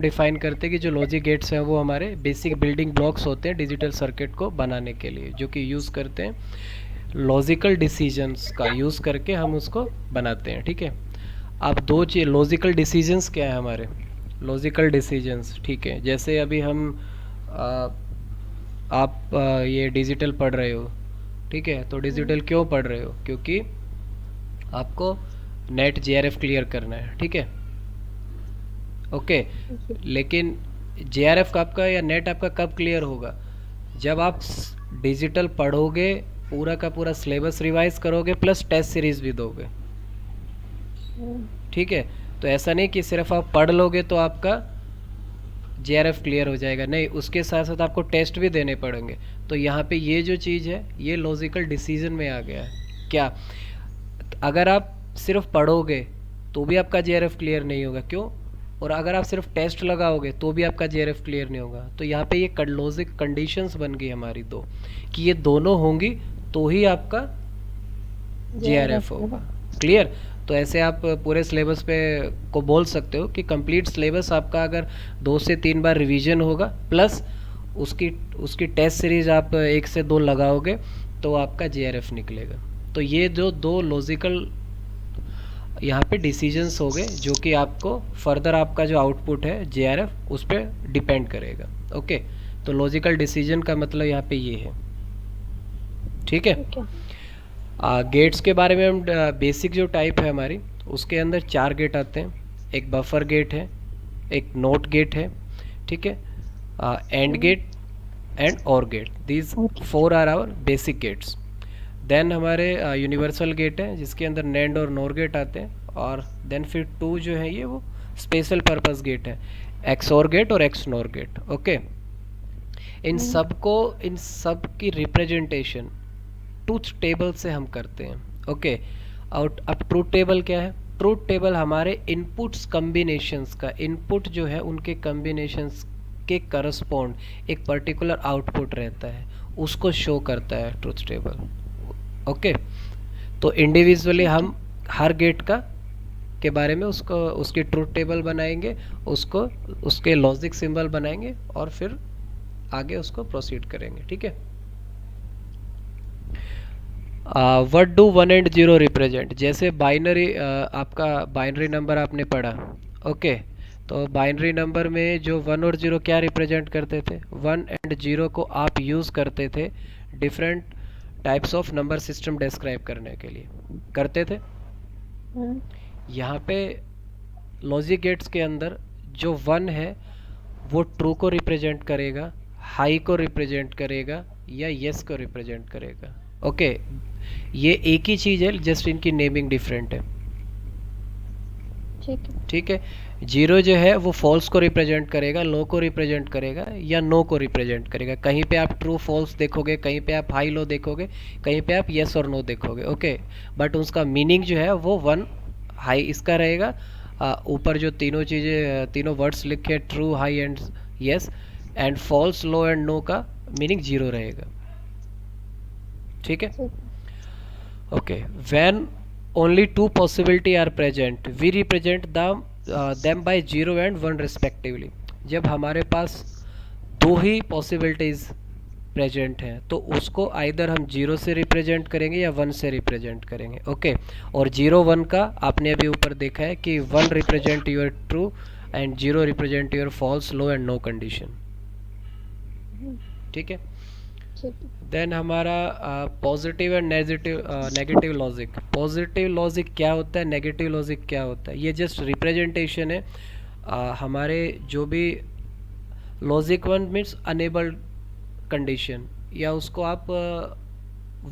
Define करते हैं कि जो लॉजिक गेट्स हैं वो हमारे बेसिक बिल्डिंग ब्लॉक्स होते हैं डिजिटल सर्किट को बनाने के लिए, जो कि यूज़ करते हैं लॉजिकल डिसीजंस का यूज़ करके हम उसको बनाते हैं। ठीक है, अब दो चीज लॉजिकल डिसीजंस क्या है हमारे, लॉजिकल डिसीजंस। ठीक है, जैसे अभी हम आ, आप ये डिजिटल पढ़ रहे हो, ठीक है, तो डिजिटल क्यों पढ़ रहे हो, क्योंकि आपको नेट जेआरएफ क्लियर करना है। ठीक है, ओके। लेकिन जेआरएफ का आपका या नेट आपका कब क्लियर होगा, जब आप डिजिटल पढ़ोगे, पूरा का पूरा सिलेबस रिवाइज करोगे, प्लस टेस्ट सीरीज भी दोगे। ठीक है, तो ऐसा नहीं कि सिर्फ आप पढ़ लोगे तो आपका जेआरएफ क्लियर हो जाएगा, नहीं, उसके साथ साथ आपको टेस्ट भी देने पड़ेंगे। तो यहाँ पे ये जो चीज़ है ये लॉजिकल डिसीजन में आ गया है। क्या, अगर आप सिर्फ पढ़ोगे तो भी आपका जेआरएफ क्लियर नहीं होगा, क्यों, और अगर आप सिर्फ टेस्ट लगाओगे तो भी आपका जेआरएफ क्लियर नहीं होगा। तो यहाँ पे ये लॉजिक कंडीशंस बन गई हमारी दो, कि ये दोनों होंगी तो ही आपका जेआरएफ होगा। क्लियर, तो ऐसे आप पूरे सिलेबस पे को बोल सकते हो कि कंप्लीट सिलेबस आपका अगर 2 से 3 बार रिवीजन होगा, प्लस उसकी उसकी टेस्ट सीरीज आप 1 से 2 लगाओगे, तो आपका जेआरएफ निकलेगा। तो ये जो दो लॉजिकल यहाँ पे डिसीजंस हो गए, जो कि आपको फर्दर आपका जो आउटपुट है जेआरएफ उस पर डिपेंड करेगा। ओके, तो लॉजिकल डिसीजन का मतलब यहाँ पे ये है। ठीक है, गेट्स के बारे में हम बेसिक जो टाइप है हमारी, उसके अंदर 4 गेट आते हैं। एक बफर गेट है, एक नोट गेट है, ठीक है, AND gate and OR gate, these 4 are our basic gates. Then हमारे यूनिवर्सल गेट है जिसके अंदर नैंड और नोर गेट आते हैं, और देन फिर 2 जो है ये वो स्पेशल पर्पस गेट है, एक्सओर गेट और एक्स नोर गेट। ओके, इन सब की रिप्रेजेंटेशन ट्रूथ टेबल से हम करते हैं। ओके, और अब ट्रूथ टेबल क्या है, ट्रूथ टेबल हमारे इनपुट्स कम्बिनेशंस का, इनपुट जो है उनके कम्बिनेशंस के करस्पॉन्ड एक पर्टिकुलर आउटपुट रहता है, उसको शो करता है ट्रूथ टेबल। ओके, तो इंडिविजुअली हम हर गेट का के बारे में उसको उसकी ट्रूथ टेबल बनाएंगे, उसको उसके लॉजिक सिंबल बनाएंगे, और फिर आगे उसको प्रोसीड करेंगे। ठीक है, व्हाट डू 1 एंड 0 रिप्रेजेंट, जैसे बाइनरी आपका बाइनरी नंबर आपने पढ़ा। ओके, तो बाइनरी नंबर में जो 1 और 0 क्या रिप्रेजेंट करते थे, 1 एंड 0 को आप यूज़ करते थे different types of number system describe करने के लिए, करते थे। यहाँ पे लॉजिक गेट्स के अंदर जो 1 है वो ट्रू को रिप्रेजेंट करेगा, हाई को रिप्रेजेंट करेगा, या यस को रिप्रेजेंट करेगा। ओके, ये एक ही चीज़ है, जस्ट इनकी नेमिंग डिफरेंट है। ठीक है, 0 जो है वो फॉल्स को रिप्रेजेंट करेगा, लो को रिप्रेजेंट करेगा, या नो को रिप्रेजेंट करेगा। कहीं पे आप ट्रू फॉल्स देखोगे, कहीं पे आप हाई लो देखोगे, कहीं पे आप यस और नो देखोगे। ओके, बट उसका मीनिंग जो है वो 1 हाई इसका रहेगा, ऊपर जो तीनों चीज़ें तीनों वर्ड्स लिखे true high and yes, and false low and no का मीनिंग 0 रहेगा। ठीक है, okay, when only 2 possibility are present we represent them by 0 and 1 respectively। जब हमारे पास 2 ही पॉसिबिलिटीज प्रेजेंट हैं तो उसको आइदर हम 0 से रिप्रेजेंट करेंगे या 1 से रिप्रेजेंट करेंगे। ओके, और 0 1 का आपने अभी ऊपर देखा है कि 1 represent your true and 0 represent your false low and no condition. ठीक है, देन हमारा positive and negative logic. Positive logic क्या होता है, नेगेटिव लॉजिक क्या होता है, ये जस्ट रिप्रेजेंटेशन है। हमारे जो भी लॉजिक 1 मीन्स अनेबल्ड कंडीशन, या उसको आप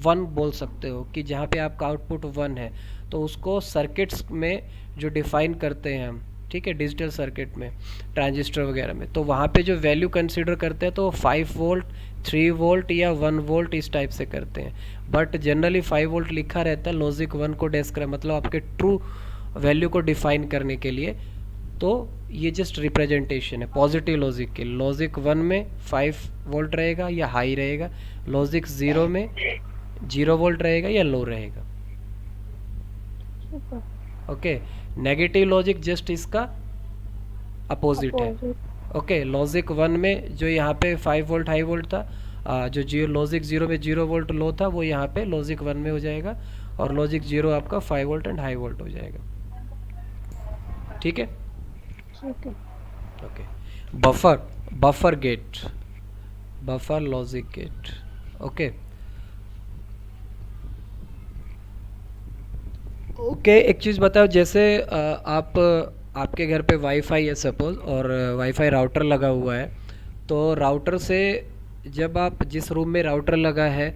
1 बोल सकते हो कि जहाँ पे आपका आउटपुट 1 है, तो उसको सर्किट्स में जो डिफाइन करते हैं हम, ठीक है, डिजिटल सर्किट में ट्रांजिस्टर वगैरह में, तो वहाँ पे जो वैल्यू कंसीडर करते हैं तो 5 वोल्ट 3 वोल्ट या 1 वोल्ट इस टाइप से करते हैं। बट जनरली 5 वोल्ट लिखा रहता है लॉजिक 1 को डिस्क्राइब, मतलब आपके ट्रू वैल्यू को डिफाइन करने के लिए। तो ये जस्ट रिप्रेजेंटेशन है पॉजिटिव लॉजिक के। लॉजिक 1 में 5 वोल्ट रहेगा या हाई रहेगा, लॉजिक 0 में 0 वोल्ट रहेगा या लो रहेगा। ओके, नेगेटिव लॉजिक जस्ट इसका अपोजिट है। ओके, लॉजिक 1 में जो यहाँ पे 5 वोल्ट हाई वोल्ट था, जो लॉजिक 0 में 0 वोल्ट लो था, वो यहाँ पे लॉजिक 1 में हो जाएगा, और लॉजिक 0 आपका 5 वोल्ट एंड हाई वोल्ट हो जाएगा। ठीक है। Okay, buffer gate, buffer logic gate. Okay okay, एक चीज़ बताओ, जैसे आपके घर पे वाईफाई है सपोज़, और वाईफाई राउटर लगा हुआ है, तो राउटर से जब आप जिस रूम में राउटर लगा है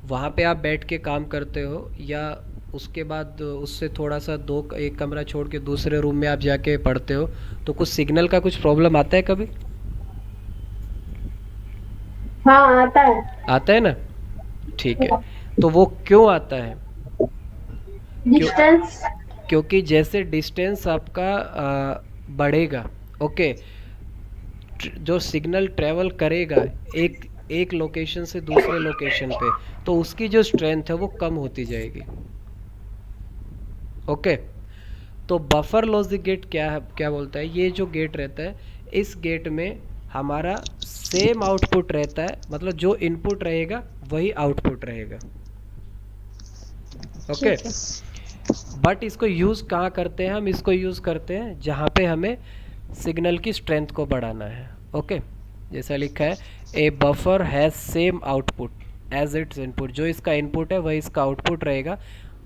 वहाँ पे आप बैठ के काम करते हो, या उसके बाद उससे थोड़ा सा एक कमरा छोड़ के दूसरे रूम में आप जाके पढ़ते हो, तो कुछ सिग्नल का कुछ प्रॉब्लम आता है कभी? हाँ आता है। आता है ना? ठीक है। तो वो क्यों आता है? क्यों? डिस्टेंस। क्योंकि जैसे डिस्टेंस आपका बढ़ेगा, ओके, जो सिग्नल ट्रेवल करेगा एक एक लोकेशन से दूसरे लोकेशन पे, तो उसकी जो स्ट्रेंथ है वो कम होती जाएगी। ओके, तो बफर लॉजिक गेट क्या है, क्या बोलता है, ये जो गेट रहता है, इस गेट में हमारा सेम आउटपुट रहता है, मतलब जो इनपुट रहेगा वही आउटपुट रहेगा। ओके, ठीक है। बट इसको यूज़ कहाँ करते हैं हम? इसको यूज़ करते हैं जहाँ पे हमें सिग्नल की स्ट्रेंथ को बढ़ाना है। ओके, जैसा लिखा है, a buffer has same output as its input, जो इसका इनपुट है वही इसका आउटपुट रहेगा,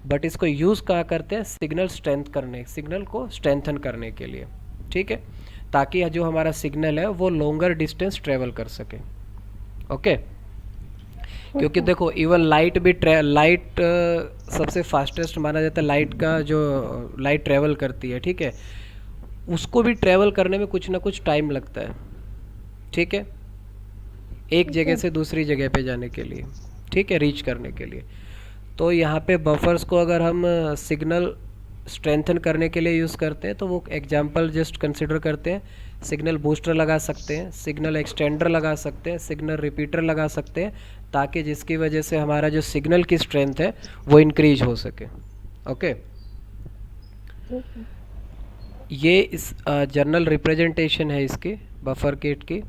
बट इसको यूज़ कहाँ करते हैं? सिग्नल को स्ट्रेंथन करने के लिए। ठीक है, ताकि जो हमारा सिग्नल है वो लॉन्गर डिस्टेंस ट्रेवल कर सके। ओके, क्योंकि देखो इवन लाइट सबसे फास्टेस्ट माना जाता है, लाइट का जो लाइट ट्रेवल करती है, ठीक है, उसको भी ट्रेवल करने में कुछ ना कुछ टाइम लगता है। ठीक है, एक जगह से दूसरी जगह पे जाने के लिए, ठीक है, रीच करने के लिए। तो यहाँ पे बफर्स को अगर हम सिग्नल स्ट्रेंथन करने के लिए यूज़ करते हैं, तो वो एग्जांपल जस्ट कंसिडर करते हैं, सिग्नल बूस्टर लगा सकते हैं, सिग्नल एक्सटेंडर लगा सकते हैं, सिग्नल रिपीटर लगा सकते हैं, ताकि जिसकी वजह से हमारा जो सिग्नल की स्ट्रेंथ है वो इंक्रीज हो सके। ओके, ये इस जनरल रिप्रेजेंटेशन है इसकी, बफर गेट की।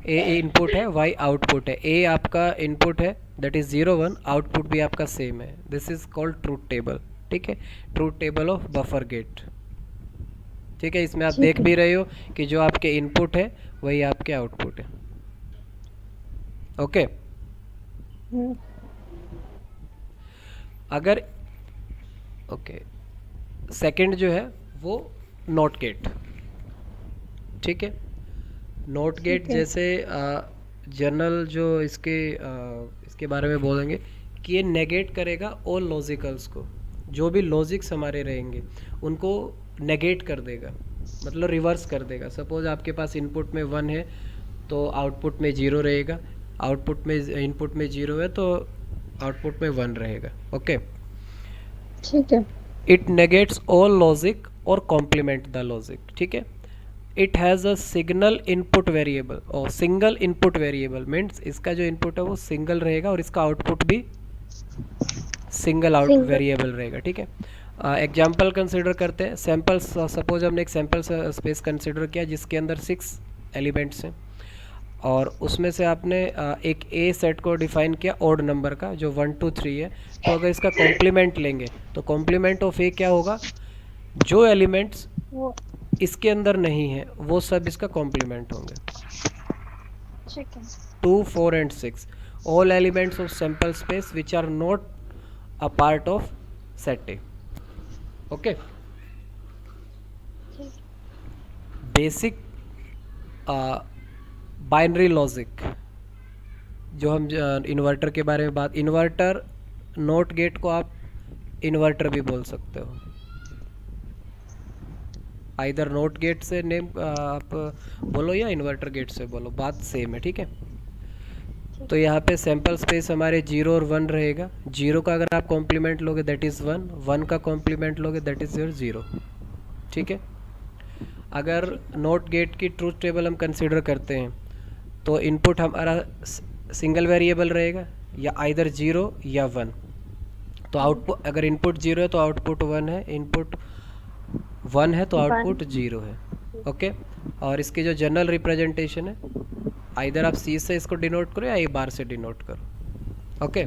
ए इनपुट है, वाई आउटपुट है। ए आपका इनपुट है, दैट इज 0 1, आउटपुट भी आपका सेम है। This is called truth table. ठीक है, truth table of buffer gate. ठीक है, इसमें आप देख भी रहे हो कि जो आपके इनपुट है वही आपके आउटपुट है। ओके, अगर ओके, सेकंड जो है वो नॉट गेट। ठीक है, नॉट गेट जैसे जनरल जो इसके बारे में बोलेंगे कि ये नेगेट करेगा ऑल लॉजिकल्स को, जो भी लॉजिक्स हमारे रहेंगे उनको नेगेट कर देगा, मतलब रिवर्स कर देगा। सपोज आपके पास इनपुट में 1 है तो आउटपुट में 0 रहेगा, इनपुट में 0 है तो आउटपुट में 1 रहेगा। ओके, ठीक है। इट नेगेट्स ऑल लॉजिक और कॉम्प्लीमेंट द लॉजिक। ठीक है, it has a signal input variable, और सिंगल इनपुट वेरिएबल मीन्स इसका जो इनपुट है वो सिंगल रहेगा और इसका आउटपुट भी सिंगल आउट वेरिएबल रहेगा। ठीक है, एग्जाम्पल कंसिडर करते हैं, सैम्पल, सपोज हमने एक सैम्पल स्पेस कंसिडर किया जिसके अंदर 6 एलिमेंट्स हैं, और उसमें से आपने एक ए सेट को डिफाइन किया ऑड नंबर का, जो 1 2 3 है। तो अगर इसका कॉम्प्लीमेंट लेंगे तो कॉम्प्लीमेंट ऑफ ए क्या होगा? जो एलिमेंट्स इसके अंदर नहीं है वो सब इसका कॉम्प्लीमेंट होंगे। 2 4 and 6 all elements of sample space which are not a part of set A. Okay, basic binary logic, जो हम इन्वर्टर के बारे में बात, इन्वर्टर नॉट गेट को आप इन्वर्टर भी बोल सकते हो, आइदर नोट गेट से नेम आप बोलो या इन्वर्टर गेट से बोलो, बात सेम है। ठीक है, तो यहाँ पे सैम्पल स्पेस हमारे 0 और 1 रहेगा। 0 का अगर आप कॉम्प्लीमेंट लोगे दैट इज़ 1, 1 का कॉम्प्लीमेंट लोगे दैट इज़ योर 0। ठीक है, अगर नोट गेट की ट्रूथ टेबल हम कंसिडर करते हैं तो इनपुट हमारा सिंगल वेरिएबल रहेगा, या आइदर 0 या 1। तो आउटपुट, अगर इनपुट 0 है तो आउटपुट 1 है, इनपुट 1 है तो आउटपुट 0 है। ओके, और इसकी जो जनरल रिप्रेजेंटेशन है, आइदर आप सी से इसको डिनोट करो या ए बार से डिनोट करो। ओके,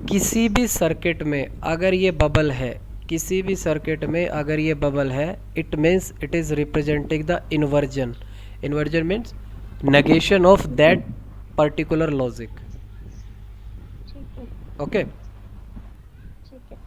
किसी भी सर्किट में अगर ये बबल है, किसी भी सर्किट में अगर ये बबल है, it means it is representing the inversion. Inversion means negation of that particular logic। ठीक है। ओके, ठीक है।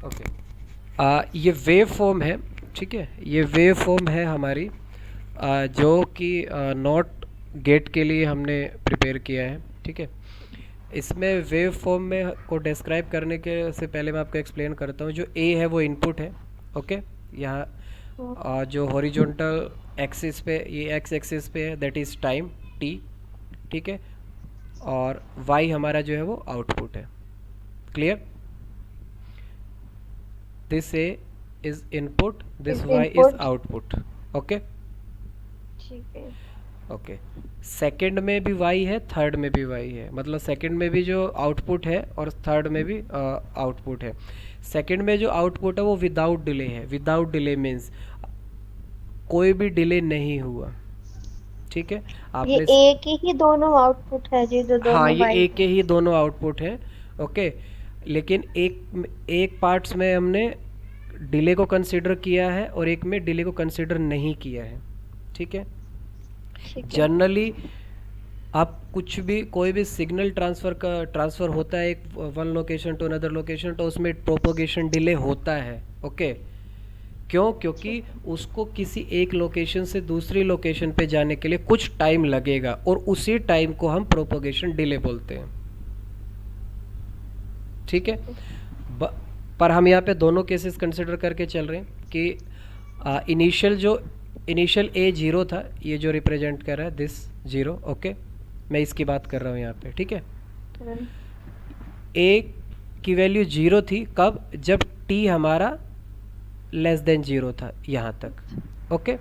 ओके, ये वेव फॉर्म है, ठीक है, ये वेव फॉर्म है हमारी, जो कि नॉट गेट के लिए हमने प्रिपेयर किया है। ठीक है, इसमें वेव फॉर्म में को डिस्क्राइब करने के से पहले मैं आपको एक्सप्लेन करता हूँ। जो ए है वो इनपुट है। ओके, यहाँ जो हॉरिजॉन्टल एक्सिस पे, ये एक्स एक्सिस पे है, दैट इज़ टाइम टी। ठीक है, और वाई हमारा जो है वो आउटपुट है। Clear? This A is input, this Y is output. Okay, ठीक है। ओके, सेकंड में भी वाई है, थर्ड में भी वाई है, मतलब सेकंड में भी जो आउटपुट है और थर्ड में भी आउटपुट है। सेकंड में जो आउटपुट है वो विदाउट डिले है। विदाउट डिले मीन्स कोई भी डिले नहीं हुआ। ठीक है, आपने ये एक ही दोनों आउटपुट है जी, जो दोनों हाँ, ये वाई एक के ही दोनों आउटपुट हैं। ओके, लेकिन एक पार्ट्स में हमने डिले को कंसिडर किया है और एक में डिले को कंसिडर नहीं किया है। ठीक है, जनरली आप कुछ भी, कोई भी सिग्नल ट्रांसफ़र होता है एक one location to another location, तो उसमें प्रोपोगेशन डिले होता है। ओके, क्यों? क्योंकि उसको किसी एक लोकेशन से दूसरी लोकेशन पे जाने के लिए कुछ टाइम लगेगा और उसी टाइम को हम प्रोपोगेशन डिले बोलते हैं। ठीक है, पर हम यहाँ पे दोनों केसेस कंसिडर करके चल रहे हैं कि इनिशियल ए 0 था, ये जो रिप्रेजेंट कर रहा है दिस 0। ओके, मैं इसकी बात कर रहा हूँ यहाँ पे। ठीक है, ए की वैल्यू 0 थी कब? जब टी हमारा लेस देन 0 था, यहाँ तक। ओके,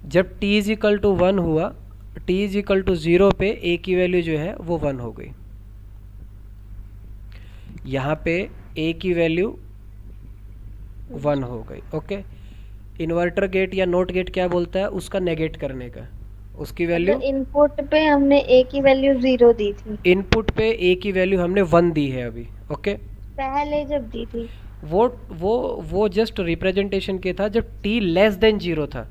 जब t इज इक्वल टू 1 हुआ, t इज इक्वल टू 0 पे a की वैल्यू जो है वो 1 हो गई। यहाँ पे a की वैल्यू 1 हो गई। ओके, इन्वर्टर गेट या नोट गेट क्या बोलता है? उसका नेगेट करने का, उसकी वैल्यू, इनपुट पे हमने a की वैल्यू 0 दी थी, इनपुट पे a की वैल्यू हमने 1 दी है अभी। ओके, पहले जब दी थी वो जस्ट रिप्रेजेंटेशन के था जब t लेस देन 0 था।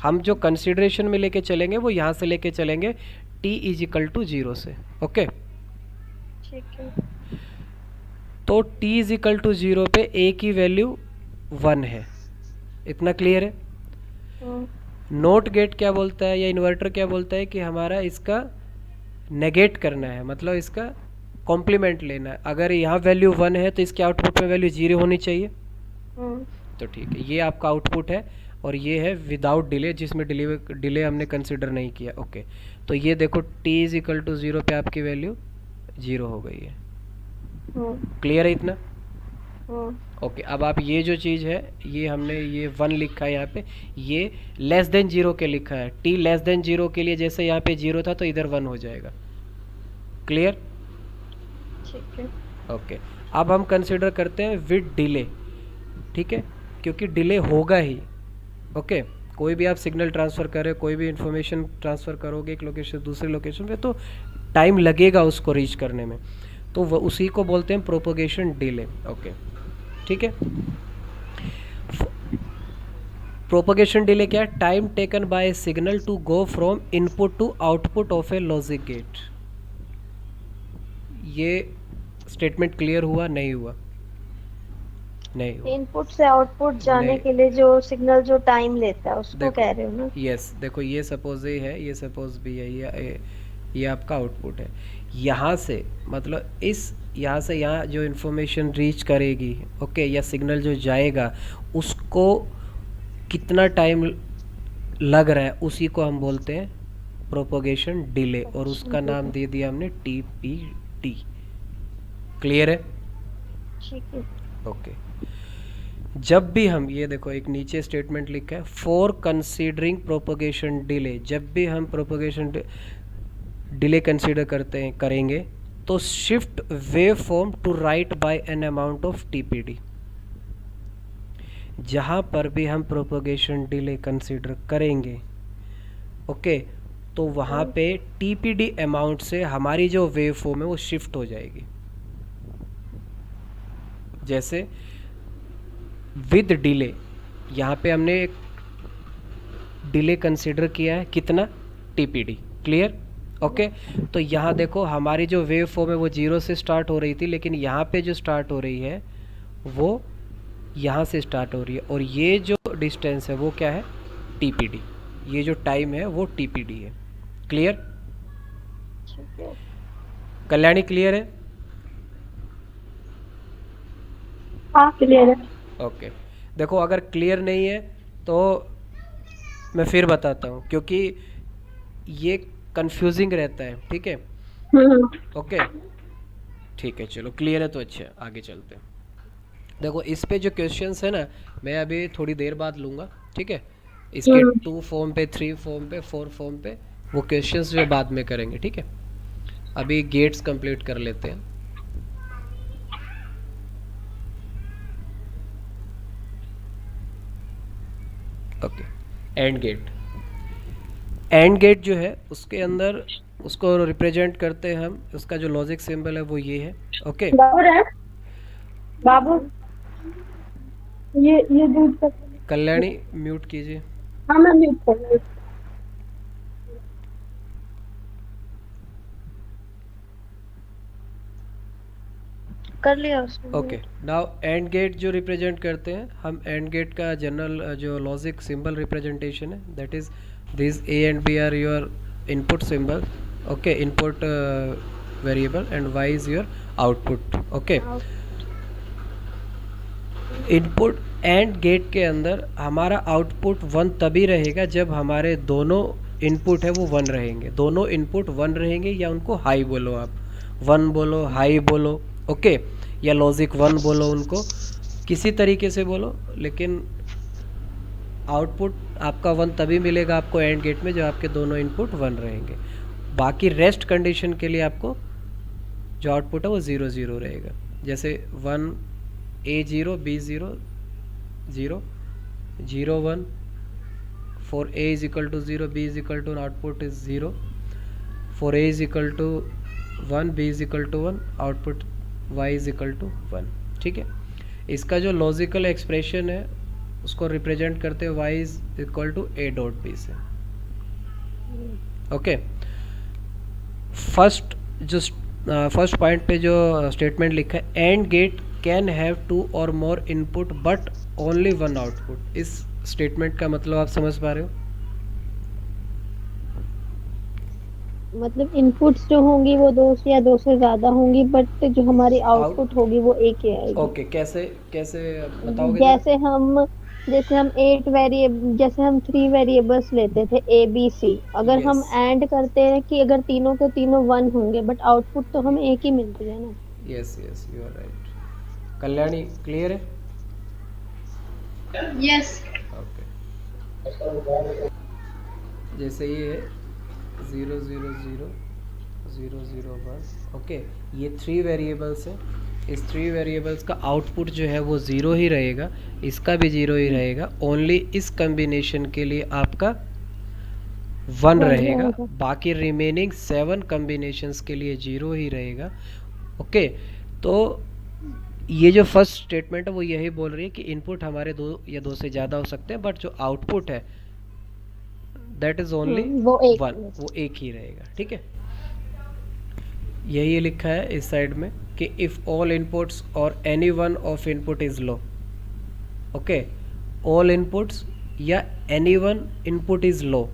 हम जो कंसिडरेशन में लेके चलेंगे वो यहाँ से लेके चलेंगे t इज इक्वल टू 0 से। ओके, ठीक है। तो t इज इक्वल टू 0 पे a की वैल्यू 1 है। इतना क्लियर है? नोट गेट क्या बोलता है या इन्वर्टर क्या बोलता है कि हमारा इसका नेगेट करना है, मतलब इसका कॉम्प्लीमेंट लेना है। अगर यहाँ वैल्यू 1 है तो इसके आउटपुट में वैल्यू 0 होनी चाहिए। तो ठीक है, ये आपका आउटपुट है और ये है विदाउट डिले, जिसमें डिले हमने कंसिडर नहीं किया। ओके, तो ये देखो t इज इक्वल टू 0 पे आपकी वैल्यू 0 हो गई है। क्लियर है इतना? ओके, अब आप ये जो चीज़ है, ये हमने ये 1 लिखा है यहाँ पे, ये लेस देन 0 के लिखा है। t लेस देन 0 के लिए जैसे यहाँ पे 0 था तो इधर 1 हो जाएगा। क्लियर? ठीक है। ओके, अब हम कंसिडर करते हैं विद डिले। ठीक है, क्योंकि डिले होगा ही। ओके, कोई भी आप सिग्नल ट्रांसफ़र करें, कोई भी इंफॉर्मेशन ट्रांसफ़र करोगे एक लोकेशन से दूसरी लोकेशन पे, तो टाइम लगेगा उसको रीच करने में, तो वो उसी को बोलते हैं प्रोपोगेशन डिले। ओके, ठीक है। प्रोपोगेशन डिले क्या है? Time taken by a signal to go from input to output of a logic gate. ये स्टेटमेंट क्लियर हुआ? नहीं हुआ? नहीं हुआ। इनपुट से आउटपुट जाने के लिए जो सिग्नल जो टाइम लेता है उसको कह रहे हो ना? यस, देखो ये सपोज ए है, ये सपोज बी है, ये आपका आउटपुट है। यहाँ से मतलब यहाँ से यहाँ जो इन्फॉर्मेशन रीच करेगी, ओके, या सिग्नल जो जाएगा उसको कितना टाइम लग रहा है, उसी को हम बोलते हैं प्रोपोगेशन डिले, और उसका नाम दे दिया हमने TPD। क्लियर है? ठीक है। ओके। जब भी हम, ये देखो एक नीचे स्टेटमेंट लिखा है, फॉर कंसीडरिंग प्रोपोगेशन डिले, जब भी हम प्रोपोगेशन डिले कंसीडर करते हैं करेंगे तो shift wave form to right by an amount of TPD. जहाँ पर भी हम प्रोपोगेशन डिले कंसीडर करेंगे, ओके, तो वहाँ पे टीपीडी अमाउंट से हमारी जो वेव फॉर्म है वो शिफ्ट हो जाएगी। जैसे विद डिले, यहाँ पे हमने एक डिले कंसीडर किया है, कितना, टीपीडी, क्लियर, ओके। तो यहाँ देखो हमारी जो वेव फॉर्म है वो 0 से स्टार्ट हो रही थी, लेकिन यहाँ पे जो स्टार्ट हो रही है वो यहाँ से स्टार्ट हो रही है, और ये जो डिस्टेंस है वो क्या है, टीपीडी, ये जो टाइम है वो टीपीडी है, क्लियर। कल्याणी क्लियर है? हाँ क्लियर है। ओके। देखो अगर क्लियर नहीं है तो मैं फिर बताता हूँ, क्योंकि ये कंफ्यूजिंग रहता है, ठीक है। ओके ठीक है, चलो क्लियर है तो अच्छा, आगे चलते हैं। देखो इस पे जो क्वेश्चंस है ना, मैं अभी थोड़ी देर बाद लूँगा, ठीक है। इसके 2 फॉर्म पे, 3 फॉर्म पे, 4 फॉर्म पे वो क्वेश्चंस जो बाद में करेंगे, ठीक है। अभी गेट्स कंप्लीट कर लेते हैं। Okay, AND gate. AND gate जो है उसके अंदर उसको रिप्रेजेंट करते हैं हम, उसका जो लॉजिक सिंबल है वो ये है, ओके। बाबू ये दूध का, कल्याणी म्यूट कीजिए। हाँ मैं म्यूट कर रही हूँ। कर लिया उसने। ओके, नाउ एंड गेट जो रिप्रेजेंट करते हैं हम, एंड गेट का जनरल जो लॉजिक सिंबल रिप्रेजेंटेशन है, that is this A and B are your input symbol, okay, input variable, and Y is your output, okay. Input AND gate के अंदर हमारा आउटपुट 1 तभी रहेगा जब हमारे दोनों इनपुट है वो 1 रहेंगे। दोनों इनपुट 1 रहेंगे, या उनको हाई बोलो, आप 1 बोलो, हाई बोलो, ओके, या लॉजिक 1 बोलो, उनको किसी तरीके से बोलो, लेकिन आउटपुट आपका 1 तभी मिलेगा आपको एंड गेट में जब आपके दोनों इनपुट 1 रहेंगे। बाकी रेस्ट कंडीशन के लिए आपको जो आउटपुट है वो 0 0 रहेगा। जैसे 1 A0 B0 0 0 1 for A is equal to 0 B is equal to output is 0, for A is equal to 1 B is equal to 1 output Y is equal to 1, ठीक है। इसका जो लॉजिकल एक्सप्रेशन है उसको रिप्रेजेंट करते हैं Y is equal to A dot B से, okay. First point पे जो स्टेटमेंट लिखा है, AND gate can have 2 or more input but only 1 output, इस स्टेटमेंट का मतलब आप समझ पा रहे हो? मतलब इनपुट्स जो होंगी वो 2 या 2 से ज्यादा होंगी, बट जो हमारी आउटपुट होगी वो एक ही आएगी। ओके, कैसे कैसे बताओगे? जैसे हम 8 वेरिएबल, जैसे हम 3 वेरिएबल्स लेते थे A B C, अगर हम एंड करते हैं कि अगर तीनों के तीनों 1 होंगे, बट आउटपुट तो हमें एक ही मिलती है ना। Yes yes, you are right. Kalyani clear है? यस। ओके, जैसे ये है 0 0 0 0 0 1, ओके, ये 3 वेरिएबल्स है। इस 3 वेरिएबल्स का आउटपुट जो है वो 0 ही रहेगा, इसका भी 0 ही रहेगा, ओनली इस कॉम्बिनेशन के लिए आपका 1 रहेगा, बाकी रिमेनिंग 7 कॉम्बिनेशंस के लिए 0 ही रहेगा, ओके। तो ये जो फर्स्ट स्टेटमेंट है वो यही बोल रही है कि इनपुट हमारे 2 या 2 से ज़्यादा हो सकते हैं, बट जो आउटपुट है दैट इज ओनली 1, वो एक ही रहेगा, ठीक है। यही लिखा है इस साइड में कि if all inputs or any one of input is low, okay, all inputs या any one input is low,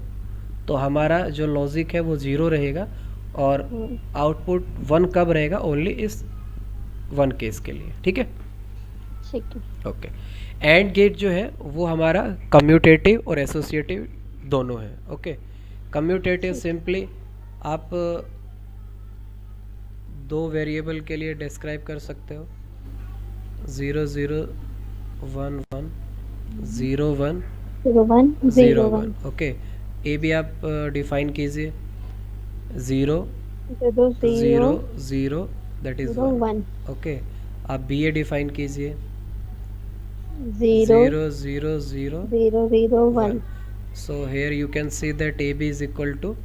तो हमारा जो लॉजिक है वो 0 रहेगा, और आउटपुट 1 कब रहेगा, ओनली इस 1 केस के लिए, ठीक है। ओके, एंड गेट जो है वो हमारा कम्यूटेटिव और एसोसिएटिव दोनों है, ओके। कम्यूटेटिव सिंपली आप 2 वेरिएबल के लिए डिस्क्राइब कर सकते हो, 0 0 1 1 0 1 0 1 0 0 1 1 ओके। ए भी आप डिफाइन कीजिए, 0 0 0 0 0 दैट इज़ 0 1। 1 ओके, आप बी ए डिफाइन कीजिए, 0 0 0 0 0 0 1। 1 So here you can see that AB is equal to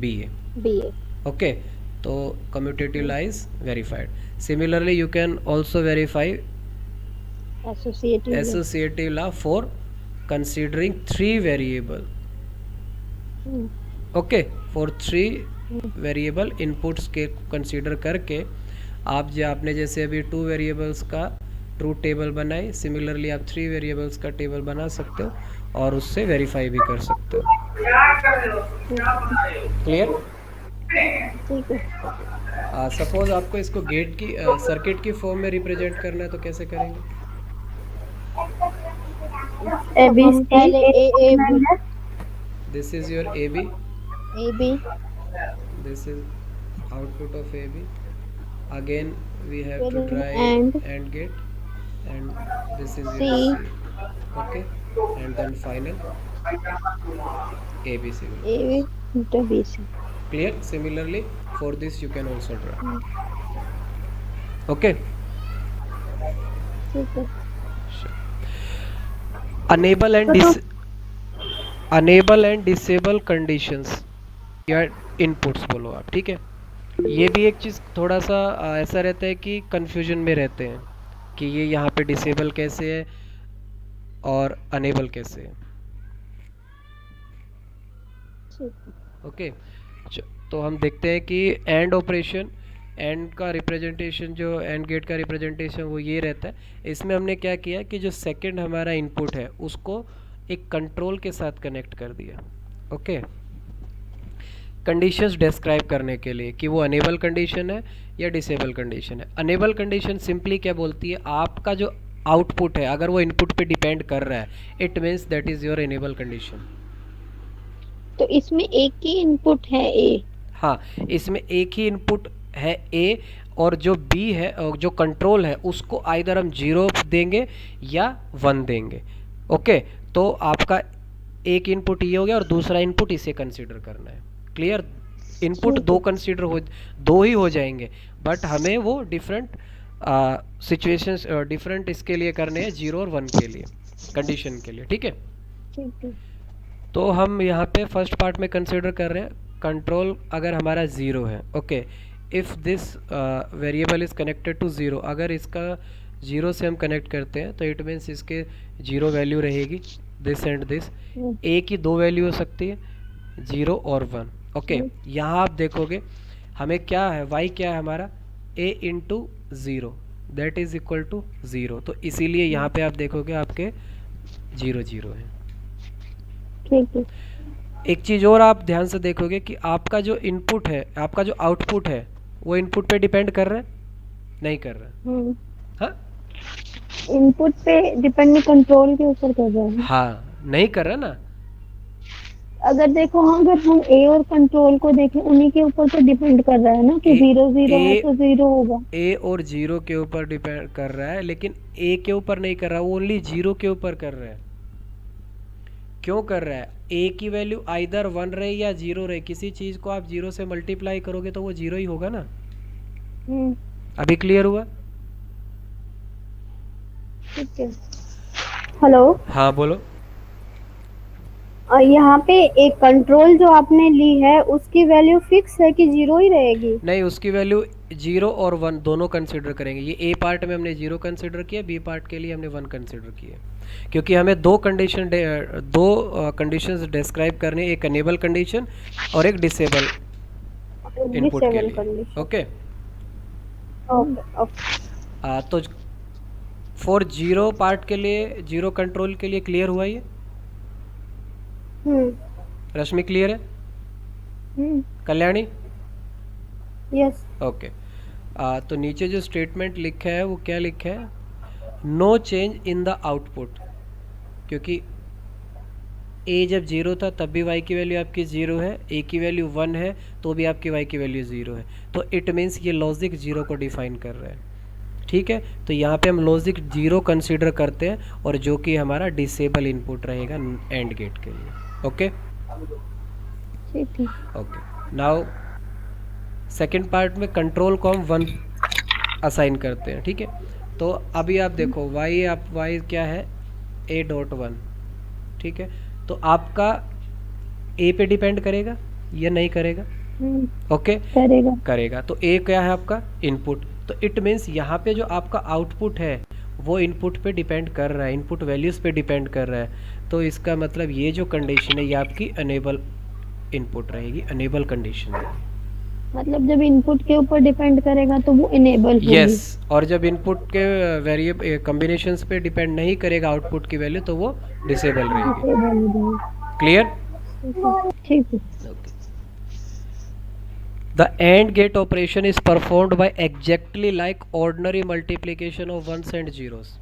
BA. BA. Okay, so commutative law is verified. Similarly you can also verify Associative law. associative law for considering three variable. Hmm, okay, for three hmm, variable inputs के consider करके आप जो आपने जैसे अभी two variables का truth table बनाए, similarly आप थ्री वेरिएबल्स का टेबल बना सकते हो और उससे वेरीफाई भी कर सकते हो। क्लियर? ठीक है। सपोज आपको इसको गेट की सर्किट की फॉर्म में रिप्रेजेंट करना है तो कैसे करेंगे? तो हम पहले A B this is your A B, A B this is output of AB. Again we have फिर to try and AND gate, and this is C your C. Okay, and then final ABC will a close. Into B C. Clear? Similarly for this you can also draw. Okay, ठीक है। enable and तो enable and disable conditions या inputs बोलो आप, ठीक है। ये भी एक चीज़ थोड़ा सा ऐसा रहता है कि कंफ्यूजन में रहते हैं कि ये यहाँ पे डिसेबल कैसे है और अनेबल कैसे है। ओके, तो हम देखते हैं कि एंड ऑपरेशन, एंड का रिप्रेजेंटेशन, जो एंड गेट का रिप्रेजेंटेशन वो ये रहता है। इसमें हमने क्या किया कि जो सेकंड हमारा इनपुट है उसको एक कंट्रोल के साथ कनेक्ट कर दिया। ओके, कंडीशंस डिस्क्राइब करने के लिए कि वो अनेबल कंडीशन है या डिसेबल कंडीशन है। अनेबल कंडीशन सिंपली क्या बोलती है, आपका जो आउटपुट है अगर वो इनपुट पे डिपेंड कर रहा है, it means that is your enable condition. तो इसमें एक ही इनपुट है ए। हाँ, इसमें एक ही इनपुट है ए, और जो बी है और जो कंट्रोल है उसको आइदर हम 0 देंगे या 1 देंगे। ओके, तो आपका एक इनपुट ये हो गया और दूसरा इनपुट इसे कंसीडर करना है। क्लियर? इनपुट दो कंसीडर हो, दो ही हो जाएंगे, बट हमें वो डिफरेंट सिचुएशंस डिफरेंट इसके लिए करने हैं, 0 और 1 के लिए, कंडीशन के लिए। ठीक है, ठीक है। तो हम यहाँ पे फर्स्ट पार्ट में कंसीडर कर रहे हैं कंट्रोल अगर हमारा 0 है। Okay, if this variable is connected to 0, अगर इसका 0 से हम कनेक्ट करते हैं तो इट मीन्स इसके 0 वैल्यू रहेगी, दिस एंड दिस। ए की दो वैल्यू हो सकती है, 0 और 1। ओके, यहाँ आप देखोगे हमें क्या है, y क्या है हमारा, a into 0 that is equal to 0, तो इसीलिए यहाँ पे आप देखोगे आपके 0 0 है। ठीक है। एक चीज़ और आप ध्यान से देखोगे कि आपका जो इनपुट है, आपका जो आउटपुट है, वो इनपुट पे डिपेंड कर रहा है, नहीं कर रहा है? हाँ, इनपुट पे डिपेंड नहीं, कंट्रोल के ऊपर कर रहा है। हाँ, नहीं कर रहा ना। अगर देखो, हाँ, अगर हम ए और कंट्रोल को देखें, उन्हीं के ऊपर तो डिपेंड कर रहा है ना कि 0 0 है तो 0 होगा। ए और 0 के ऊपर डिपेंड कर रहा है, लेकिन ए के ऊपर नहीं कर रहा, वो ओनली 0 के ऊपर कर रहा है। क्यों कर रहा है? ए की वैल्यू आइदर 1 रहे या 0 रहे, किसी चीज़ को आप 0 से मल्टीप्लाई करोगे तो वो 0 ही होगा ना। अभी क्लियर हुआ? ठीक है। हेलो, हाँ बोलो। यहाँ पे एक कंट्रोल जो आपने ली है उसकी वैल्यू फिक्स है कि 0 ही रहेगी? नहीं, उसकी वैल्यू 0 और 1 दोनों कंसिडर करेंगे। ये ए पार्ट में हमने 0 कंसिडर किया, बी पार्ट के लिए हमने 1 कंसिडर किया, क्योंकि हमें दो कंडीशंस डिस्क्राइब करने, एक अनेबल कंडीशन और एक डिसेबल इनपुट के लिए। ओके, तो फॉर 0 पार्ट के लिए, 0 कंट्रोल के लिए क्लियर हुआ ये? रश्मि क्लियर है? कल्याणी? यस। ओके, तो नीचे जो स्टेटमेंट लिखा है वो क्या लिखा है, no change in the output, क्योंकि ए जब 0 था तब भी y की वैल्यू आपकी 0 है, a की वैल्यू 1 है तो भी आपकी y की वैल्यू 0 है, तो इट मीन्स ये लॉजिक 0 को डिफाइन कर रहा है। ठीक है। तो यहाँ पे हम लॉजिक 0 कंसीडर करते हैं और जो कि हमारा डिसेबल इनपुट रहेगा एंड गेट के लिए। ओके ठीक है। ओके, नाउ सेकेंड पार्ट में कंट्रोल को हम 1 असाइन करते हैं, ठीक है। तो अभी आप देखो y क्या है, a.1, ठीक है। तो आपका a पे डिपेंड करेगा या नहीं करेगा? ओके करेगा। तो a क्या है आपका इनपुट, तो इट मीन्स यहाँ पे जो आपका आउटपुट है वो इनपुट पे डिपेंड कर रहा है, इनपुट वैल्यूज़ पे डिपेंड कर रहा है। तो इसका मतलब ये जो कंडीशन है ये आपकी अनेबल इनपुट रहेगी, अनेबल कंडीशन है। मतलब जब इनपुट के ऊपर डिपेंड करेगा तो वो इनेबल होगी। यस, और जब इनपुट के वेरिएबल कॉम्बिनेशंस पे डिपेंड नहीं करेगा आउटपुट की वैल्यू तो वो डिसेबल रहेगी। क्लियर? ठीक है। The AND gate operation is performed by exactly like ordinary multiplication of ones and zeros.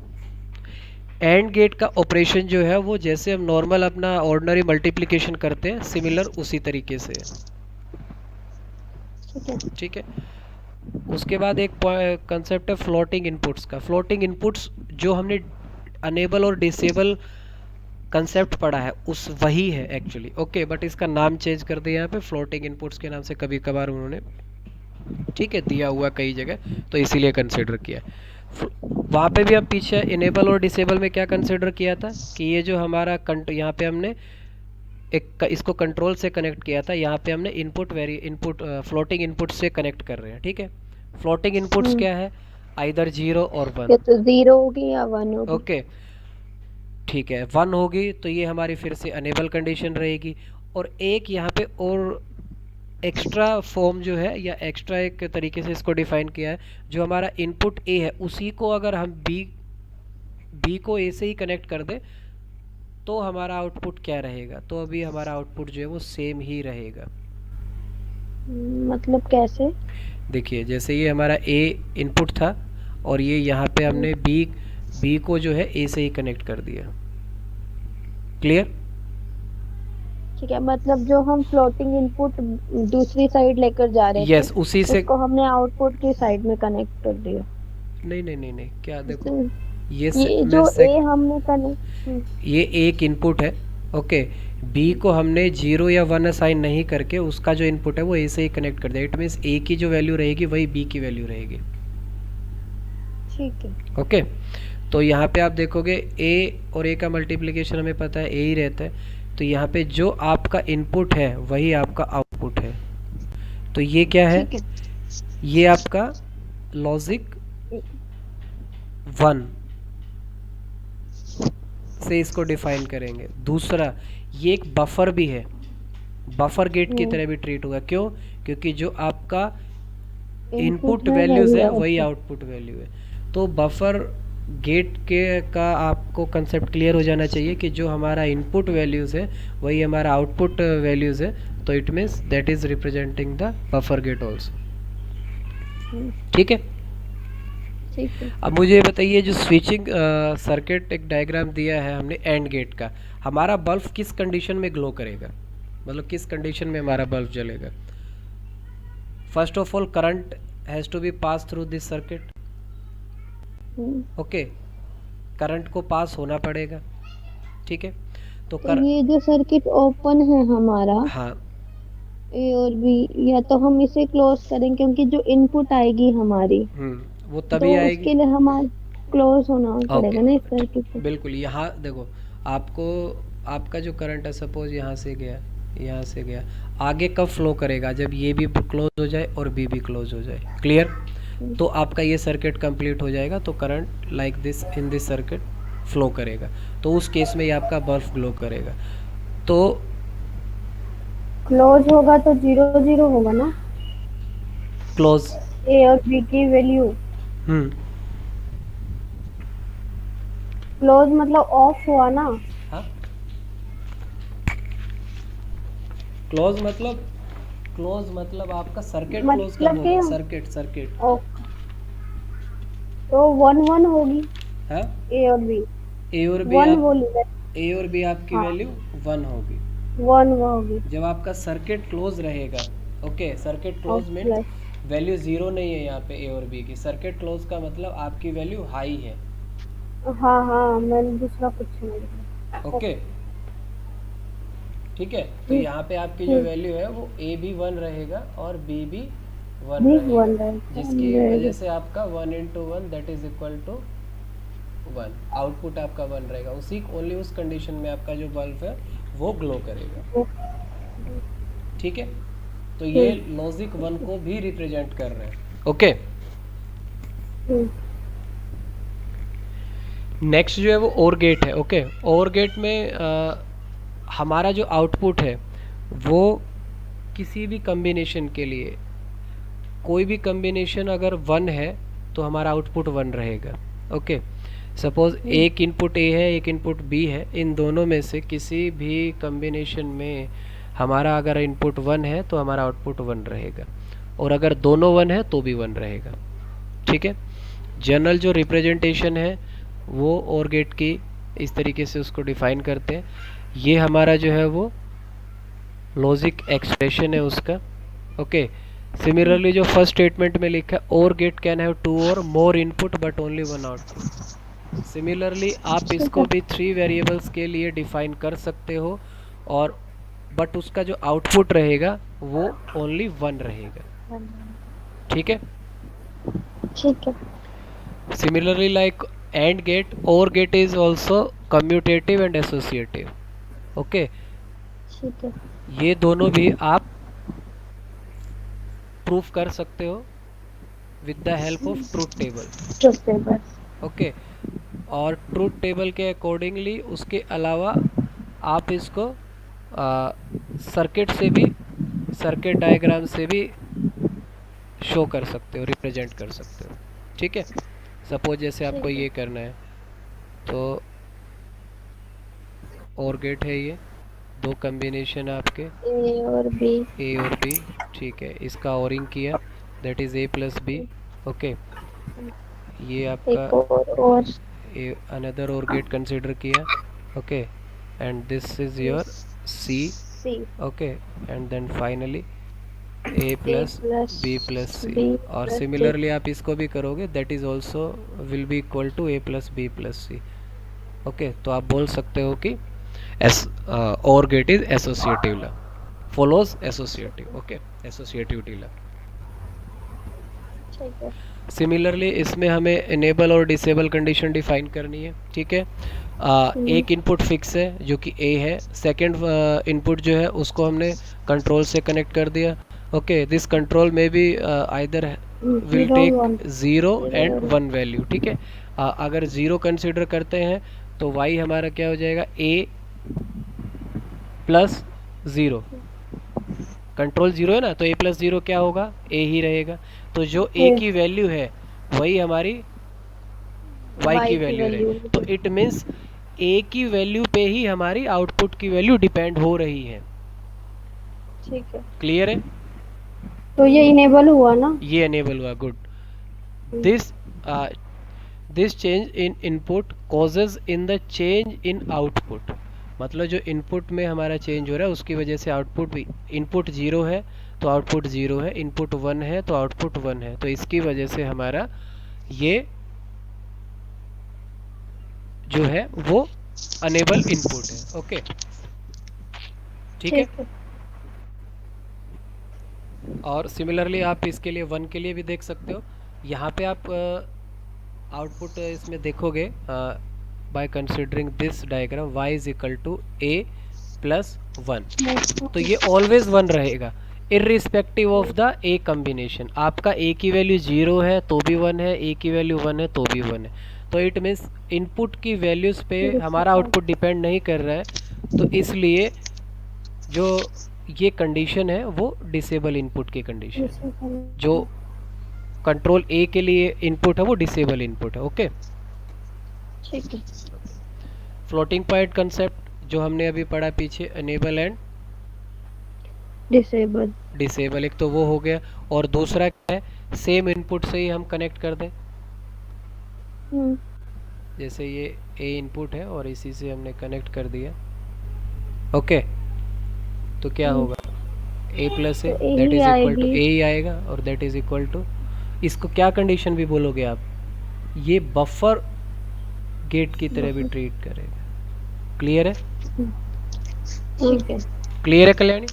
AND gate का ऑपरेशन जो है वो जैसे हम नॉर्मल अपना ऑर्डिनरी मल्टीप्लिकेशन करते हैं सिमिलर उसी तरीके से है, ठीक है। उसके बाद एक कंसेप्ट है फ्लोटिंग इनपुट्स का। फ्लोटिंग इनपुट्स जो हमने अनेबल और डिसेबल कंसेप्ट पढ़ा है उस वही है एक्चुअली, ओके। बट इसका नाम चेंज कर दिया यहाँ पे, फ्लोटिंग इनपुट्स के नाम से कभी कभार उन्होंने, ठीक है, दिया हुआ कई जगह, तो इसीलिए कंसिडर किया। वहाँ पे भी हम पीछे इनेबल और डिसेबल में क्या कंसिडर किया था कि ये जो हमारा यहाँ पे हमने एक इसको कंट्रोल से कनेक्ट किया था, यहाँ पे हमने इनपुट फ्लोटिंग इनपुट से कनेक्ट कर रहे हैं, ठीक है। फ्लोटिंग इनपुट्स क्या है, आइदर 0 और 1, तो 0 होगी या 1 होगी। ओके ठीक है, 1 होगी तो ये हमारी फिर से अनेबल कंडीशन रहेगी। और एक यहाँ पे और एक्स्ट्रा फॉर्म जो है या एक्स्ट्रा एक तरीके से इसको डिफाइन किया है, जो हमारा इनपुट ए है उसी को अगर हम बी को ए से ही कनेक्ट कर दे तो हमारा आउटपुट क्या रहेगा, तो अभी हमारा आउटपुट जो है वो सेम ही रहेगा। मतलब कैसे? देखिए जैसे ये हमारा ए इनपुट था और ये यहाँ पे हमने बी को जो है ए से ही कनेक्ट कर दिया। क्लियर? ठीक है, मतलब जो हम फ्लोटिंग इनपुट दूसरी साइड लेकर जा रहे यस, थे उसी से उसको हमने आउटपुट की साइड में कनेक्ट कर दिया। नहीं क्या देखो, ये जो ए हमने कनेक्ट, ये एक इनपुट है, ओके। बी को हमने 0 या 1 असाइन नहीं करके उसका जो इनपुट है वो ए से ही कनेक्ट कर दिया। इट मीन्स ए की जो वैल्यू रहेगी वही बी की वैल्यू रहेगी, ठीक है, ओके। तो यहाँ पे आप देखोगे ए और ए का मल्टीप्लिकेशन हमें पता है ए ही रहता है, तो यहाँ पे जो आपका इनपुट है वही आपका आउटपुट है। तो ये क्या है, ये आपका लॉजिक 1 से इसको डिफाइन करेंगे। दूसरा ये एक बफर भी है, बफर गेट की तरह भी ट्रीट होगा। क्यों? क्योंकि जो आपका इनपुट वैल्यूज है वही आउटपुट वैल्यू है। तो बफर गेट के का आपको कंसेप्ट क्लियर हो जाना चाहिए कि जो हमारा इनपुट वैल्यूज है वही हमारा आउटपुट वैल्यूज है, तो it means that is representing the buffer gate also, ठीक है। अब मुझे ये बताइए जो स्विचिंग सर्किट एक डायग्राम दिया है हमने एंड गेट का, हमारा बल्ब किस कंडीशन में ग्लो करेगा, मतलब किस कंडीशन में हमारा बल्ब जलेगा? First of all current has to be pass through this circuit, okay. Current को पास होना पड़ेगा, ठीक है। तो ये जो सर्किट ओपन है हमारा, हाँ, ए और बी, या तो हम इसे क्लोज करें क्योंकि जो इनपुट आएगी हमारी वो तभी तो आएगी, उसके लिए हमारा क्लोज होना पड़ेगा ना इस सर्किट को। बिल्कुल। यहाँ देखो आपको आपका जो करंट है सपोज यहाँ से गया, आगे कब फ्लो करेगा, जब ये भी क्लोज हो जाए और बी भी क्लोज हो जाए। क्लियर? तो आपका ये सर्किट कंप्लीट हो जाएगा, तो current like this in this circuit flow करेगा, तो उस केस में ये आपका बल्ब ग्लो करेगा। तो क्लोज होगा तो 0 0 होगा ना, क्लोज ए और बी की वैल्यू। क्लोज मतलब ऑफ हुआ ना। हाँ, क्लोज मतलब आपका सर्किट क्लोज कब होगा? सर्किट तो 1 1 होगी, हाँ, ए और बी ए और बी आपकी वैल्यू 1 होगी जब जब आपका सर्किट क्लोज रहेगा, okay. Circuit close means value zero नहीं है यहाँ पे ए और बी की। सर्किट क्लोज का मतलब आपकी वैल्यू हाई है। हाँ हाँ, मैंने दूसरा कुछ समझ लिया। ओके, ठीक है। तो ठीक। यहाँ पे आपकी जो ठीक। वैल्यू है वो ए भी वन रहेगा और बी भी वन बिग रहेगा, वन है। जिसकी वजह से आपका one into one that is equal to one, output आपका वन रहेगा। उसी ओनली उस कंडीशन में आपका जो बल्ब है वो ग्लो करेगा। ठीक है, तो ये लॉजिक वन को भी रिप्रेजेंट कर रहे हैं। ओके, नेक्स्ट जो है वो और गेट है। ओके, और गेट में हमारा जो आउटपुट है वो किसी भी कम्बिनेशन के लिए, कोई भी कम्बिनेशन अगर वन है तो हमारा आउटपुट वन रहेगा। ओके, सपोज एक इनपुट ए है एक इनपुट बी है, इन दोनों में से किसी भी कम्बिनेशन में हमारा अगर इनपुट वन है तो हमारा आउटपुट वन रहेगा, और अगर दोनों वन है तो भी वन रहेगा। ठीक है, जनरल जो रिप्रेजेंटेशन है वो और गेट की इस तरीके से उसको डिफाइन करते हैं। ये हमारा जो है वो लॉजिक एक्सप्रेशन है उसका। ओके, सिमिलरली जो फर्स्ट स्टेटमेंट में लिखा है OR gate can have two or more input but only one output. Similarly आप इसको भी थ्री वेरिएबल्स के लिए डिफाइन कर सकते हो, और बट उसका जो आउटपुट रहेगा वो ओनली वन रहेगा। ठीक है, ठीक है। Similarly like AND gate, OR gate is also commutative and associative. Okay, ठीक है। ये दोनों भी आप प्रूफ कर सकते हो with the help of truth table. Okay, और ट्रूथ टेबल के अकॉर्डिंगली उसके अलावा आप इसको सर्किट से भी, सर्किट डायग्राम से भी शो कर सकते हो, रिप्रेजेंट कर सकते हो। ठीक है, सपोज जैसे आपको ये करना है तो और गेट है, ये दो कम्बिनेशन आपके ए और बी। ठीक है, इसका ओरिंग किया that is A plus B. Okay, ये आपका एक और अनदर और गेट कंसिडर किया। Okay, and this is your C. Okay, and then finally A plus B plus C, और सिमिलरली आप इसको भी करोगे that is also will be equal to A plus B plus C. Okay, तो आप बोल सकते हो कि OR gate is associative law, follows associative. Okay, associativity law. Similarly इसमें हमें इनेबल और डिसेबल कंडीशन डिफाइन करनी है। ठीक है, एक इनपुट फिक्स है जो कि ए है, सेकंड इनपुट जो है उसको हमने कंट्रोल से कनेक्ट कर दिया। ओके, दिस कंट्रोल में भी either will take zero and one value. ठीक है, अगर ज़ीरो कंसिडर करते हैं तो वाई हमारा क्या हो जाएगा, ए प्लस ज़ीरो। कंट्रोल ज़ीरो है ना, तो ए प्लस ज़ीरो क्या होगा, ए ही रहेगा। तो जो ए की वैल्यू है वही हमारी वाई की वैल्यू रहेगी। तो इट मीन्स ए की वैल्यू पे ही हमारी आउटपुट की वैल्यू डिपेंड हो रही है। ठीक है, क्लियर है? तो ये इनेबल हुआ ना? ये इनेबल हुआ, good. This change in input causes in the change in output. मतलब जो इनपुट में हमारा चेंज हो रहा है उसकी वजह से आउटपुट भी, इनपुट ज़ीरो है तो आउटपुट ज़ीरो है, इनपुट वन है तो आउटपुट वन है, तो इसकी वजह से हमारा ये जो है वो अनेबल इनपुट है। ओके, ठीक है। और सिमिलरली आप इसके लिए वन के लिए भी देख सकते हो। यहाँ पे आप आउटपुट इसमें देखोगे by considering this diagram y is equal to a plus one, तो ये ऑलवेज वन रहेगा irrespective of the A combination. आपका ए की वैल्यू ज़ीरो है तो भी वन है, ए की वैल्यू वन है तो भी वन है। तो इट मीन्स इनपुट की वैल्यूज़ पे हमारा आउटपुट डिपेंड नहीं कर रहा है, तो इसलिए जो ये कंडीशन है वो डिसेबल इनपुट की कंडीशन है। जो कंट्रोल ए के लिए इनपुट है वो डिसेबल इनपुट है। ओके, ठीक है। फ्लोटिंग पॉइंट कंसेप्ट जो हमने अभी पढ़ा पीछे, अनेबल एंड डिसेबल, एक तो वो हो गया, और दूसरा क्या है, सेम इनपुट से ही हम कनेक्ट कर दें। जैसे ये ए इनपुट है और इसी से हमने कनेक्ट कर दिया। ओके, तो क्या होगा, ए प्लस ए तो ए दैट ही इज इक्वल टू आएगी। ए ही आएगा, और दैट इज इक्वल टू, इसको क्या कंडीशन भी बोलोगे आप, ये बफर गेट की तरह भी ट्रीट करेगा। क्लियर है? ठीक है। क्लियर है कल्याणी?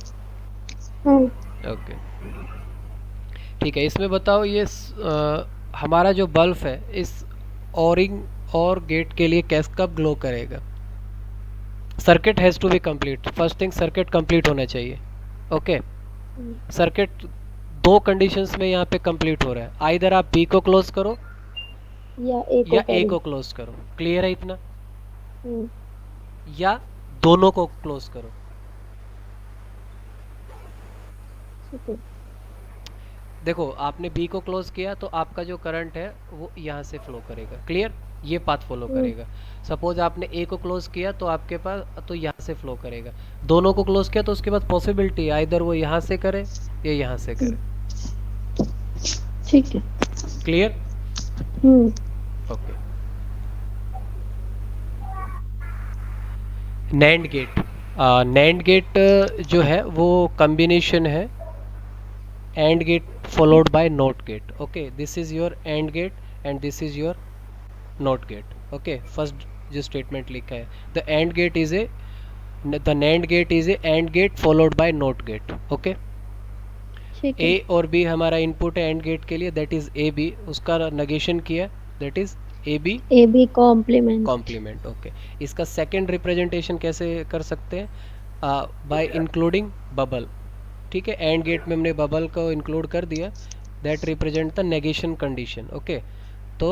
हम्म। ओके ठीक है। इसमें बताओ ये हमारा जो बल्ब है इस ओरिंग और गेट के लिए कैस कब ग्लो करेगा? Circuit has to be complete. First thing circuit complete होना चाहिए। ओके सर्किट दो कंडीशंस में यहाँ पे कंप्लीट हो रहा है, आइदर आप बी को क्लोज करो या ए को या ए करें। को क्लोज करो। क्लियर है इतना? हम्म, या दोनों को क्लोज करो। ठीक है। देखो आपने बी को क्लोज किया तो आपका जो करंट है वो यहाँ से फ्लो करेगा। क्लियर? ये पाथ फॉलो हम्म, करेगा। सपोज आपने ए को क्लोज किया तो आपके पास तो यहाँ से फ्लो करेगा। दोनों को क्लोज किया तो उसके बाद पॉसिबिलिटी है आइदर वो यहाँ से करे या यहाँ से करे। ठीक है। Clear? Hmm. Okay. NAND gate, NAND gate जो है वो कॉम्बिनेशन है AND gate followed by NOT gate. Okay, this is your AND gate and this is your NOT gate. Okay, first जो statement लिखा है, the AND gate is a the NAND gate is a AND gate followed by NOT gate. Okay, ठीक A है। और B हमारा input है AND gate के लिए, that is AB, उसका negation किया, that is AB A B complement. Complement. Okay इसका सेकेंड रिप्रेजेंटेशन कैसे कर सकते हैं? By including bubble. ठीक है, एंड गेट में हमने बबल को इंक्लूड कर दिया, that represent the negation condition. Okay तो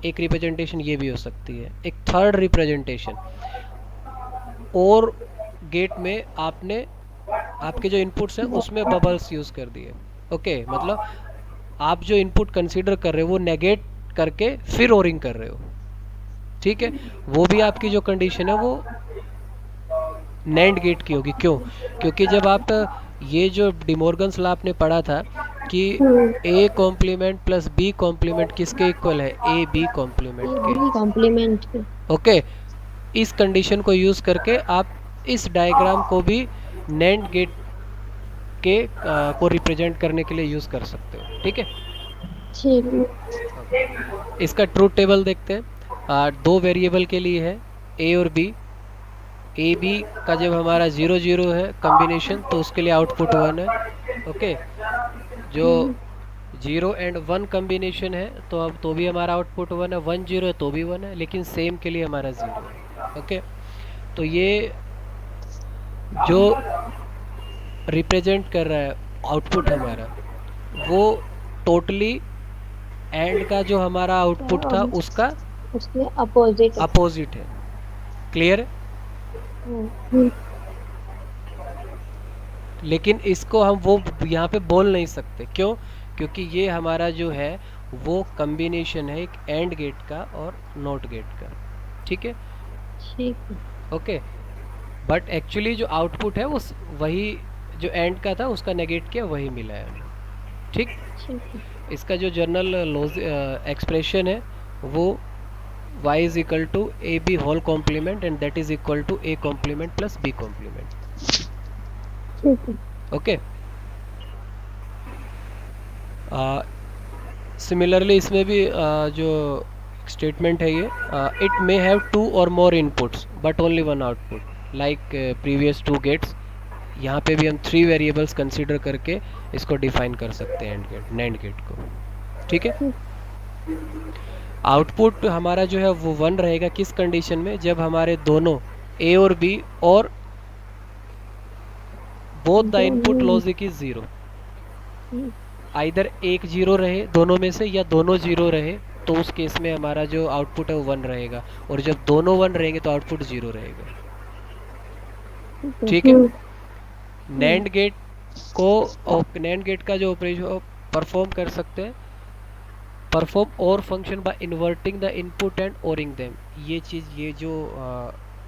एक रिप्रेजेंटेशन ये भी हो सकती है। एक थर्ड रिप्रेजेंटेशन, और गेट में आपने आपके जो इनपुट्स हैं उसमें बबल्स यूज़ कर दिए। ओके मतलब आप जो इनपुट कंसीडर कर रहे हो वो नेगेट करके फिर ओरिंग कर रहे हो। ठीक है, वो भी आपकी जो कंडीशन है वो नैंड गेट की होगी। क्यों? क्योंकि जब आप ये जो डिमोर्गन्स लॉ आपने पढ़ा था कि A complement plus B complement किसके इक्वल है? ए बी कॉम्प्लीमेंट के। कॉम्प्लीमेंट के। ओके इस कंडीशन को यूज़ करके आप इस डायग्राम को भी नैंड गेट के को रिप्रेजेंट करने के लिए यूज़ कर सकते हो। ठीक है, ठीक है। इसका ट्रूथ टेबल देखते हैं। दो वेरिएबल के लिए है ए और बी। ए बी का जब हमारा 0 0 है कॉम्बिनेशन तो उसके लिए आउटपुट 1 है। ओके जो 0 एंड 1 कॉम्बिनेशन है तो अब तो भी हमारा आउटपुट 1 है, 1 0 है तो भी 1 है, लेकिन सेम के लिए हमारा 0 है। ओके तो ये जो रिप्रेजेंट कर रहा है आउटपुट हमारा वो टोटली एंड का जो हमारा आउटपुट था उसका उसके अपोजिट। अपोजिट है। क्लियर है? लेकिन इसको हम वो यहाँ पे बोल नहीं सकते। क्यों? क्योंकि ये हमारा जो है वो कॉम्बिनेशन है एक एंड गेट का और नॉट गेट का। ठीक है, ठीक है। ओके बट एक्चुअली जो आउटपुट है वो वही जो एंड का था उसका नेगेट किया वही मिला है हमें। ठीक, ठीक है। इसका जो जनरल एक्सप्रेशन है वो y is equal to ab whole complement and that is equal to a complement plus b complement. ठीक है। ओके सिमिलरली इसमें भी जो स्टेटमेंट है ये it may have 2 or more inputs but only 1 output like previous 2 gates. यहाँ पे भी हम 3 वेरिएबल्स कंसीडर करके इसको डिफाइन कर सकते हैं नैंड गेट को। ठीक है, आउटपुट हमारा जो है वो 1 रहेगा किस कंडीशन में? जब हमारे दोनों ए और बी और both the input logic is 0। Either एक 0 रहे दोनों में से या दोनों 0 रहे तो उस केस में हमारा जो आउटपुट है वो 1 रहेगा, और जब दोनों 1 रहेंगे तो आउटपुट 0 रहेगा। ठीक है, नैंड गेट को और नैंड गेट का जो ऑपरेशन परफॉर्म कर सकते हैं, परफॉर्म और function by inverting the input and O-ring them. ये चीज़ ये जो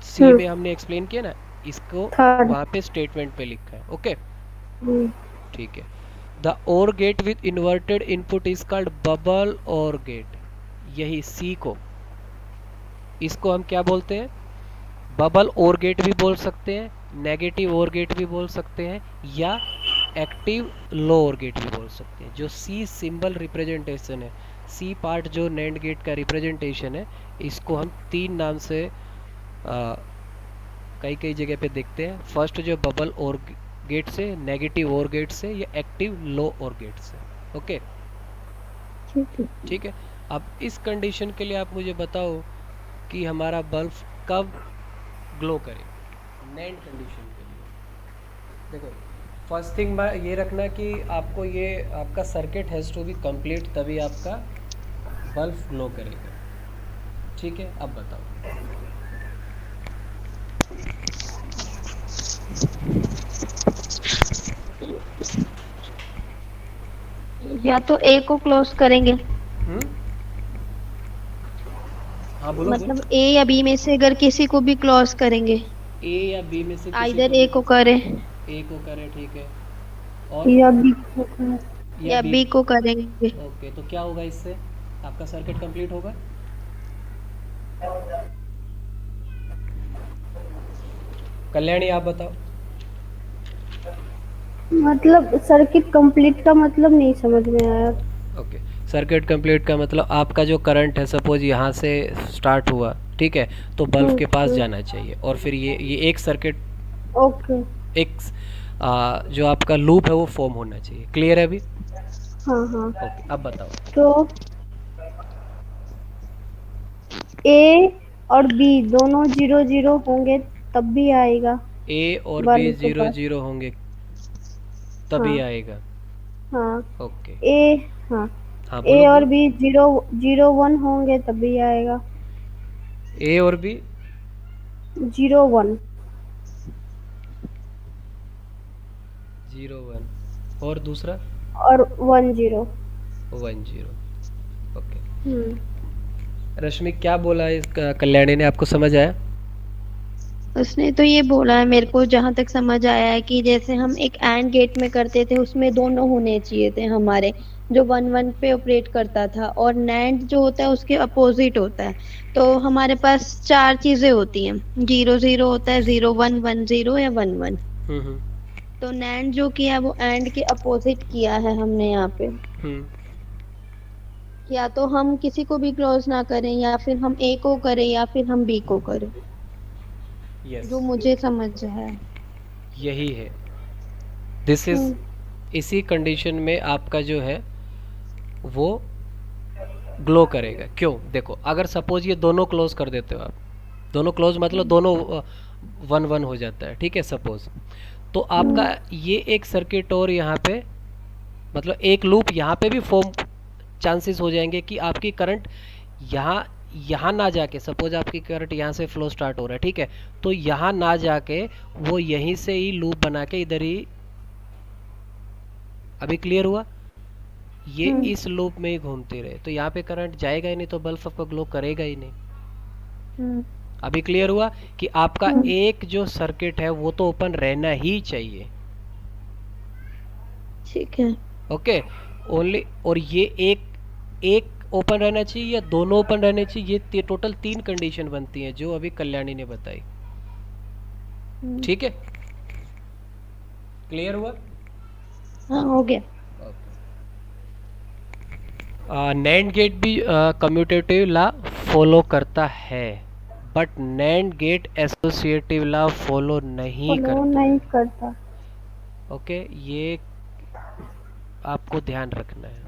सी में हमने एक्सप्लेन किया ना, इसको वहाँ पे स्टेटमेंट पे लिखा है। ओके ठीक है, the OR gate with inverted input is called bubble OR gate. यही सी को इसको हम क्या बोलते हैं? बबल और गेट भी बोल सकते हैं, नेगेटिव और गेट भी बोल सकते हैं, या एक्टिव लो और गेट भी बोल सकते हैं। जो सी सिंबल रिप्रेजेंटेशन है, सी पार्ट जो नैंड गेट का रिप्रेजेंटेशन है, इसको हम तीन नाम से कई कई जगह पे देखते हैं। फर्स्ट जो बबल और गेट से, नेगेटिव और गेट से, या एक्टिव लो और गेट से। ओके, ठीक है। ठीक है। अब इस कंडीशन के लिए आप मुझे बताओ कि हमारा बल्ब कब ग्लो करेगा नैंड कंडीशन के लिए। देखो, फर्स्ट थिंग ये रखना कि आपको ये आपका circuit has to be complete, तभी आपका बल्ब ग्लो करेगा। ठीक है, अब बताओ। या तो ए को क्लोज करेंगे, हाँ बोलो बोलो। मतलब ए या बी में से अगर किसी को भी क्लोज करेंगे, ए या बी में से किसी आइदर को ए भी, को करें ए को करें, ठीक है, और या बी को या या बी। बी को करेंगे। ओके, तो क्या होगा इससे? आपका सर्किट कंप्लीट होगा। कल्याणी आप बताओ। मतलब सर्किट कंप्लीट का मतलब नहीं समझ में आया। ओके, सर्किट कंप्लीट का मतलब आपका जो करंट है, सपोज यहाँ से स्टार्ट हुआ, ठीक है, तो बल्ब के पास जाना चाहिए, और फिर ये एक सर्किट, ओके। एक जो आपका लूप है वो फॉर्म होना चाहिए। क्लियर है अभी? हाँ हाँ। ओके, अब बताओ। तो ए और बी दोनों 0 0 होंगे तब भी आएगा ए और बी बल्ब के 0 पास। 0 होंगे तभी हाँ आएगा। हाँ। ओके, ए, हाँ, हाँ ए बोलो और बोलो। बी 0 0 1 होंगे तभी आएगा। ए और बी 0 1 0 1, और दूसरा और 1 0। 1 0। ओके, हम्म। रश्मि क्या बोला है इसका, कल्याणी ने, आपको समझ आया? उसने तो ये बोला है, मेरे को जहां तक समझ आया है कि जैसे हम एक एंड गेट में करते थे उसमें दोनों होने चाहिए थे हमारे, जो 1 1 पे ऑपरेट करता था, और नैंड जो होता है उसके अपोजिट होता है। तो हमारे पास चार चीजें होती हैं, 0 0 होता है, 0 1 1 0 या 1 1। हम्म तो नैंड जो किया है वो एंड के अपोजिट किया है हमने यहाँ पे। हम्म या तो हम किसी को भी क्लोज ना करें, या फिर हम ए को करें, या फिर हम बी को करें, यस, जो मुझे समझ है। यही है। दिस इज, हम्म। इसी कंडीशन में आपका जो है वो ग्लो करेगा। क्यों? देखो, अगर सपोज ये दोनों क्लोज कर देते हो आप, दोनों क्लोज मतलब दोनों 1 1 हो जाता है, ठीक है, सपोज, तो आपका ये एक सर्किट और यहाँ पे, मतलब एक लूप यहाँ पे भी फॉर्म, चांसेस हो जाएंगे कि आपकी करंट यहाँ यहाँ ना जाके, सपोज आपकी करंट यहाँ से फ्लो स्टार्ट हो रहा है, ठीक है, तो यहाँ ना जाके वो यहीं से ही लूप बना के इधर ही, अभी क्लियर हुआ? ये इस लूप में ही घूमते रहे तो यहाँ पे करंट जाएगा ही नहीं, तो बल्ब आपका ग्लो करेगा ही नहीं। अभी क्लियर हुआ कि आपका एक जो सर्किट है वो तो ओपन रहना ही चाहिए। ठीक है। ओके, ओनली, और ये एक एक ओपन रहना चाहिए या दोनों ओपन रहने चाहिए, ये टोटल 3 कंडीशन बनती हैं जो अभी कल्याणी ने बताई। ठीक है, क्लियर हुआ? हाँ, हो गया। नैंड गेट भी कम्यूटेटिव लॉ फॉलो करता है, but NAND gate associative law follow नहीं फॉलो करता। नहीं करता। ओके, ये आपको ध्यान रखना है।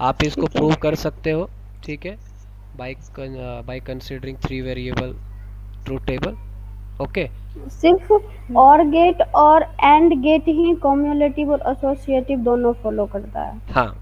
आप इसको ठीक है। प्रूव कर सकते हो, ठीक है, by considering 3 variable truth table. Okay, सिर्फ और गेट और एंड गेट ही कम्युलेटिव और एसोसिएटिव दोनों फॉलो करता है। हाँ,